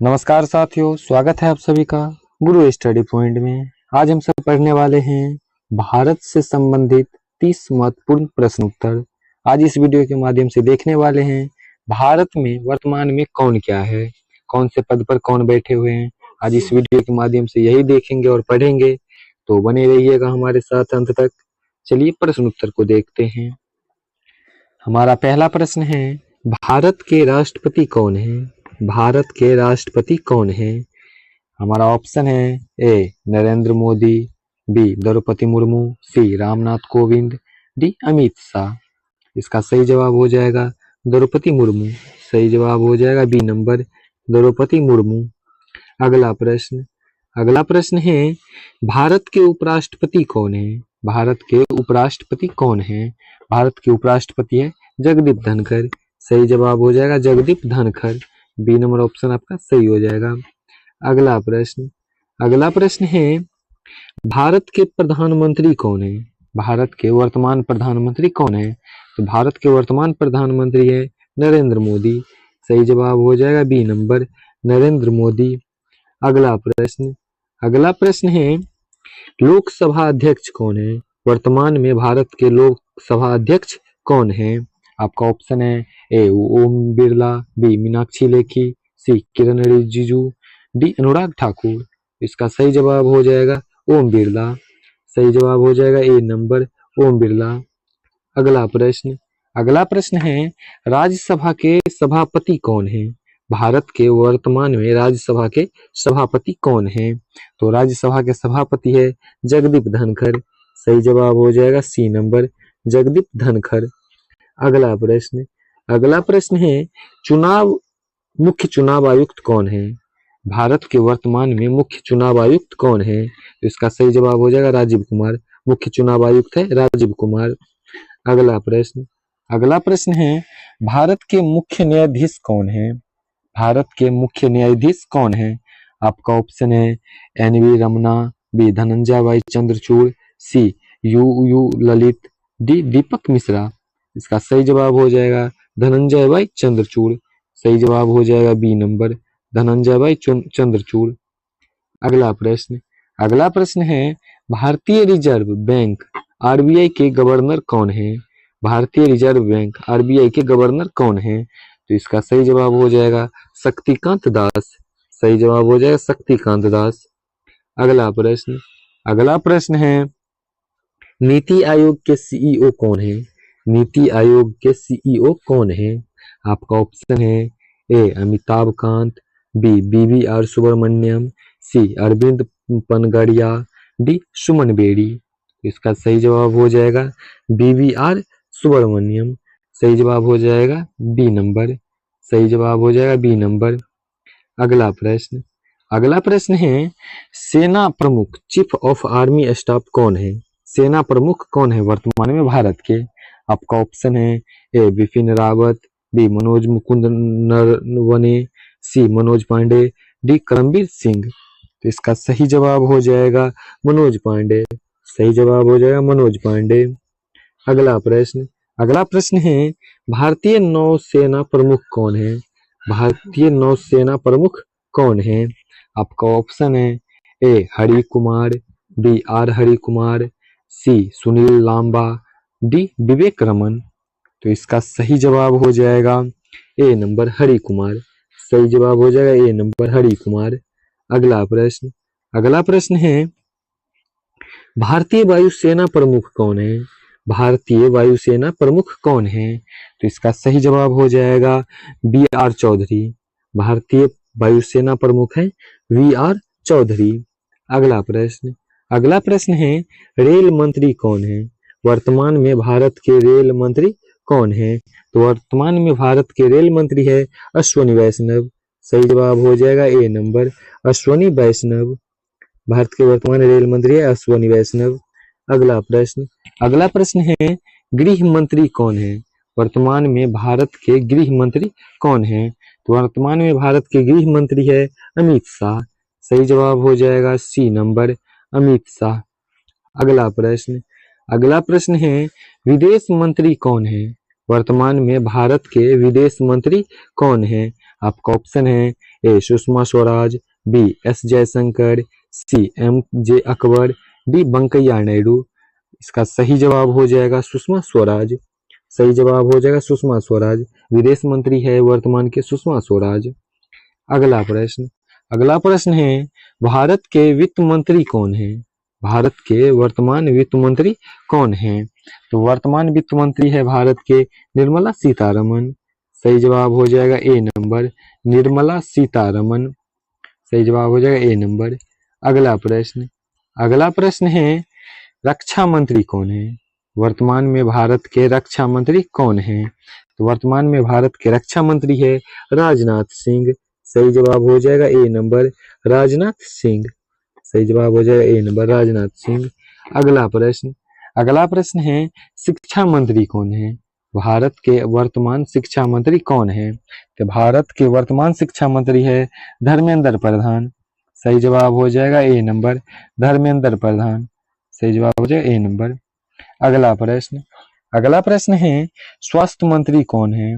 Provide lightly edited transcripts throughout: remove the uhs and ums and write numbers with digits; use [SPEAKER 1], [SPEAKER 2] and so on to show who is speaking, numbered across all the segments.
[SPEAKER 1] नमस्कार साथियों, स्वागत है आप सभी का गुरु स्टडी पॉइंट में। आज हम सब पढ़ने वाले हैं भारत से संबंधित 30 महत्वपूर्ण प्रश्न उत्तर। आज इस वीडियो के माध्यम से देखने वाले हैं भारत में वर्तमान में कौन क्या है, कौन से पद पर कौन बैठे हुए हैं। आज इस वीडियो के माध्यम से यही देखेंगे और पढ़ेंगे, तो बने रहिएगा हमारे साथ अंत तक। चलिए प्रश्न उत्तर को देखते हैं। हमारा पहला प्रश्न है, भारत के राष्ट्रपति कौन है? भारत के राष्ट्रपति कौन है? हमारा ऑप्शन है ए नरेंद्र मोदी, बी द्रौपदी मुर्मू, सी रामनाथ कोविंद, डी अमित शाह। इसका सही जवाब हो जाएगा द्रौपदी मुर्मू। सही जवाब हो जाएगा बी नंबर, द्रौपदी मुर्मू। अगला प्रश्न है, भारत के उपराष्ट्रपति कौन है? भारत के उपराष्ट्रपति कौन है? भारत के उपराष्ट्रपति है जगदीप धनखड़। सही जवाब हो जाएगा Jagdeep Dhankhar. B number option आपका सही हो जाएगा। अगला प्रश्न है, भारत के प्रधानमंत्री कौन है? भारत के वर्तमान प्रधानमंत्री कौन है? तो भारत के वर्तमान प्रधानमंत्री है नरेंद्र मोदी। सही जवाब हो जाएगा बी नंबर, नरेंद्र मोदी। अगला प्रश्न है, लोकसभा अध्यक्ष कौन है? वर्तमान में भारत के लोकसभा अध्यक्ष कौन है? आपका ऑप्शन है ए ओम बिरला, बी मीनाक्षी लेखी, सी किरण रिजिजू, डी अनुराग ठाकुर। इसका सही जवाब हो जाएगा ओम बिरला। सही जवाब हो जाएगा ए नंबर, ओम बिरला। अगला प्रश्न है, राज्यसभा के सभापति कौन है? भारत के वर्तमान में राज्यसभा के सभापति कौन है? तो राज्यसभा के सभापति है जगदीप धनखड़। सही जवाब हो जाएगा सी नंबर, जगदीप धनखड़। अगला प्रश्न है, मुख्य चुनाव आयुक्त कौन है? भारत के वर्तमान में मुख्य चुनाव आयुक्त कौन है? तो इसका सही जवाब हो जाएगा राजीव कुमार। मुख्य चुनाव आयुक्त है राजीव कुमार। अगला प्रश्न है, भारत के मुख्य न्यायाधीश कौन है? भारत के मुख्य न्यायाधीश कौन है? आपका ऑप्शन है एन.वी. रमन्ना, बी धनंजय भाई चंद्रचूड़, सी यू ललित, डी दीपक मिश्रा। इसका सही जवाब हो जाएगा धनंजय भाई चंद्रचूड़। सही जवाब हो जाएगा बी नंबर, धनंजय भाई चंद्रचूड़। अगला प्रश्न है, भारतीय रिजर्व बैंक आरबीआई के गवर्नर कौन है? भारतीय रिजर्व बैंक आरबीआई के गवर्नर कौन है? तो इसका सही जवाब हो जाएगा शक्तिकांत दास। सही जवाब हो जाएगा शक्तिकांत दास। अगला प्रश्न है, नीति आयोग के सीईओ कौन है? नीति आयोग के सीईओ कौन है? आपका ऑप्शन है ए अमिताभ कांत, बी बीवीआर सुब्रमण्यम, सी अरविंद पनगड़िया, डी सुमन बेड़ी। इसका सही जवाब हो जाएगा बीवीआर सुब्रमण्यम। सही जवाब हो जाएगा बी नंबर। सही जवाब हो जाएगा बी नंबर। अगला प्रश्न है, सेना प्रमुख चीफ ऑफ आर्मी स्टाफ कौन है? सेना प्रमुख कौन है वर्तमान में भारत के? आपका ऑप्शन है ए बिपिन रावत, बी मनोज मुकुंद नरवणे, सी मनोज पांडे, डी करमबीर सिंह। तो इसका सही जवाब हो जाएगा मनोज पांडे। सही जवाब हो जाएगा मनोज पांडे। अगला प्रश्न है, भारतीय नौसेना प्रमुख कौन है? भारतीय नौसेना प्रमुख कौन है? आपका ऑप्शन है A Hari Kumar, B R Hari Kumar, C Sunil Lamba, D Vivek Raman. तो इसका सही जवाब हो जाएगा ए नंबर हरि कुमार। सही जवाब हो जाएगा ए नंबर हरि कुमार। अगला प्रश्न है, भारतीय वायुसेना प्रमुख कौन है? भारतीय वायुसेना प्रमुख कौन है? तो इसका सही जवाब हो जाएगा बी आर चौधरी। भारतीय वायुसेना प्रमुख है वी आर चौधरी। अगला प्रश्न है, रेल मंत्री कौन है? वर्तमान में भारत के रेल मंत्री कौन है? तो वर्तमान में भारत के रेल मंत्री है अश्वनी वैष्णव। सही जवाब हो जाएगा ए नंबर, अश्वनी वैष्णव। भारत के वर्तमान रेल मंत्री है अश्वनी वैष्णव। अगला प्रश्न है, गृह मंत्री कौन है? वर्तमान में भारत के गृह मंत्री कौन है? तो वर्तमान में भारत के गृह मंत्री है अमित शाह। सही जवाब हो जाएगा सी नंबर, अमित शाह। अगला प्रश्न है, विदेश मंत्री कौन है? वर्तमान में भारत के विदेश मंत्री कौन है? आपका ऑप्शन है A Sushma Swaraj, B S Jaishankar, C M J Akbar, D Venkaiah Naidu. इसका सही जवाब हो जाएगा सुषमा स्वराज। सही जवाब हो जाएगा सुषमा स्वराज। विदेश मंत्री है वर्तमान के सुषमा स्वराज। अगला प्रश्न है भारत के वित्त मंत्री कौन है? भारत के वर्तमान वित्त मंत्री कौन है? तो वर्तमान वित्त मंत्री है भारत के निर्मला सीतारमन। सही जवाब हो जाएगा ए नंबर, निर्मला सीतारमन। सही जवाब हो जाएगा ए नंबर। अगला प्रश्न है रक्षा मंत्री कौन है? वर्तमान में भारत के रक्षा मंत्री कौन है? तो वर्तमान में भारत के रक्षा मंत्री है राजनाथ सिंह। सही जवाब हो जाएगा ए नंबर, राजनाथ सिंह। सही जवाब हो जाएगा ए नंबर, राजनाथ सिंह। अगला प्रश्न है शिक्षा मंत्री कौन है? भारत के वर्तमान शिक्षा मंत्री कौन है? तो भारत के वर्तमान शिक्षा मंत्री है धर्मेंद्र प्रधान। सही जवाब हो जाएगा ए नंबर, धर्मेंद्र प्रधान। सही जवाब हो जाएगा ए नंबर। अगला प्रश्न है स्वास्थ्य मंत्री कौन है?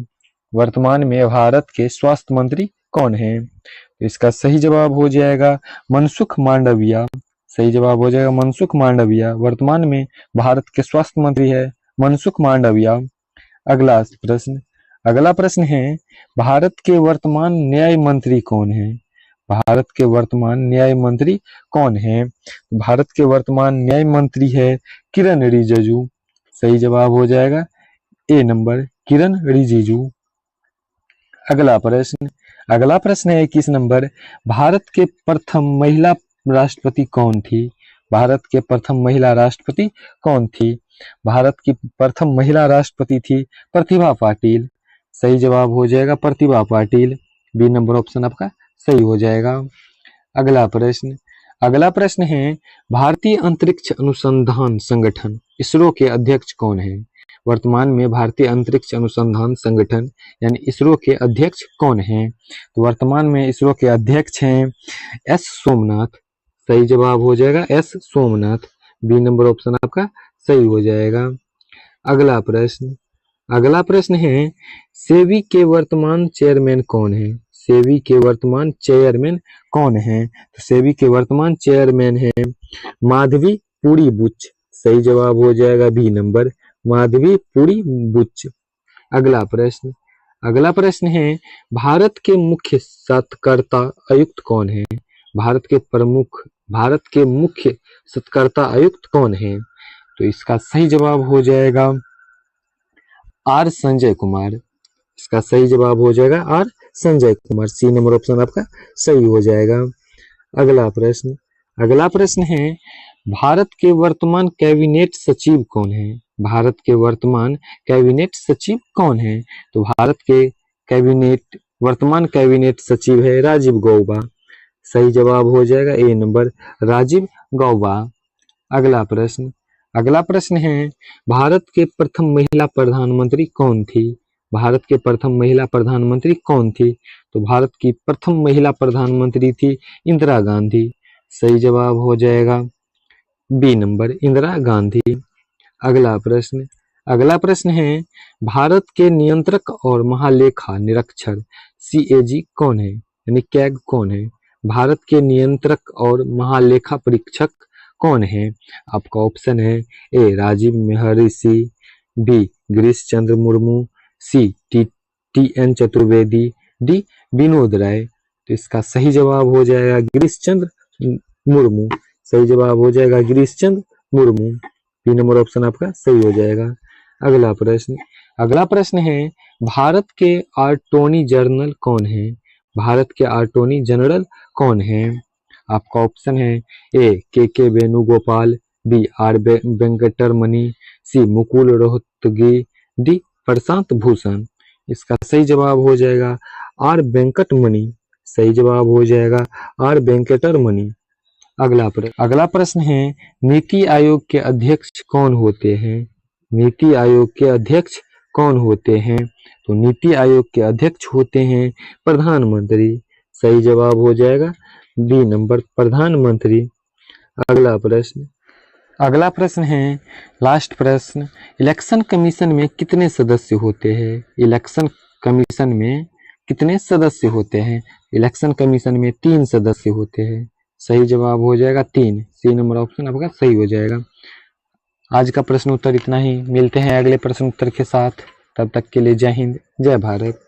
[SPEAKER 1] वर्तमान में भारत के स्वास्थ्य मंत्री कौन है? तो इसका सही जवाब हो जाएगा मनसुख मांडविया। सही जवाब हो जाएगा मनसुख मांडविया। वर्तमान में भारत के स्वास्थ्य मंत्री है मनसुख मांडविया। अगला प्रश्न है भारत के वर्तमान न्याय मंत्री कौन है? भारत के वर्तमान न्याय मंत्री कौन है? भारत के वर्तमान न्याय मंत्री है किरण रिजिजू। सही जवाब हो जाएगा ए नंबर, किरण रिजिजू। अगला प्रश्न है 21 नंबर, भारत के प्रथम महिला राष्ट्रपति कौन थी? भारत के प्रथम महिला राष्ट्रपति कौन थी? भारत की प्रथम महिला राष्ट्रपति थी प्रतिभा पाटिल। सही जवाब हो जाएगा Pratibha Patil. B number option आपका सही हो जाएगा। अगला प्रश्न है भारतीय अंतरिक्ष अनुसंधान संगठन इसरो के अध्यक्ष कौन है? वर्तमान में भारतीय अंतरिक्ष अनुसंधान संगठन यानी इसरो के अध्यक्ष कौन है? तो वर्तमान में इसरो के अध्यक्ष हैं एस सोमनाथ। सही जवाब हो जाएगा S Somanath. B number option आपका सही हो जाएगा। अगला प्रश्न है सेबी के वर्तमान चेयरमैन कौन है? सेबी के वर्तमान चेयरमैन कौन है? तो सेबी के वर्तमान चेयरमैन है माधवी पुरी बुच। सही जवाब हो जाएगा बी नंबर, माधवी पुरी बुच। अगला प्रश्न है भारत के मुख्य सत्कर्ता आयुक्त कौन है? भारत के मुख्य सत्कर्ता आयुक्त कौन है? तो इसका सही जवाब हो जाएगा आर संजय कुमार। इसका सही जवाब हो जाएगा R Sanjay Kumar. C number option आपका सही हो जाएगा। अगला प्रश्न है भारत के वर्तमान कैबिनेट सचिव कौन है? भारत के वर्तमान कैबिनेट सचिव कौन है? तो भारत के वर्तमान कैबिनेट सचिव है राजीव गौबा। सही जवाब हो जाएगा ए नंबर, राजीव गौबा। अगला प्रश्न है भारत के प्रथम महिला प्रधानमंत्री कौन थी? भारत के प्रथम महिला प्रधानमंत्री कौन थी? तो भारत की प्रथम महिला प्रधानमंत्री थी इंदिरा गांधी। सही जवाब हो जाएगा बी नंबर, इंदिरा गांधी। अगला प्रश्न है भारत के नियंत्रक और महालेखा निरीक्षक CAG कौन है यानी कैग कौन है? भारत के नियंत्रक और महालेखा परीक्षक कौन है? आपका ऑप्शन है ए राजीव मेहरिषि, बी गिरीश चंद्र मुर्मू, सी TN चतुर्वेदी, डी विनोद राय। तो इसका सही जवाब हो जाएगा गिरीश चंद्र मुर्मू। सही जवाब हो जाएगा Girish Chandra Murmu. B number option आपका सही हो जाएगा। अगला प्रश्न है भारत के अटॉर्नी जनरल कौन है? भारत के अटॉर्नी जनरल कौन है? आपका ऑप्शन है A K Venugopal, B R Venkataramani, C Mukul Rohatgi, D Prashant Bhushan. इसका सही जवाब हो जाएगा आर वेंकटरमणि। सही जवाब हो जाएगा आर वेंकटरमणि। अगला प्रश्न है नीति आयोग के अध्यक्ष कौन होते हैं? नीति आयोग के अध्यक्ष कौन होते हैं? तो नीति आयोग के अध्यक्ष होते हैं प्रधानमंत्री। सही जवाब हो जाएगा बी नंबर, प्रधानमंत्री। अगला प्रश्न है लास्ट प्रश्न, इलेक्शन कमीशन में कितने सदस्य होते हैं? इलेक्शन कमीशन में कितने सदस्य होते हैं? इलेक्शन कमीशन में 3 सदस्य होते हैं। सही जवाब हो जाएगा 3। सी नंबर ऑप्शन आपका सही हो जाएगा। आज का प्रश्न उत्तर इतना ही। मिलते हैं अगले प्रश्न उत्तर के साथ। तब तक के लिए जय हिंद, जय भारत।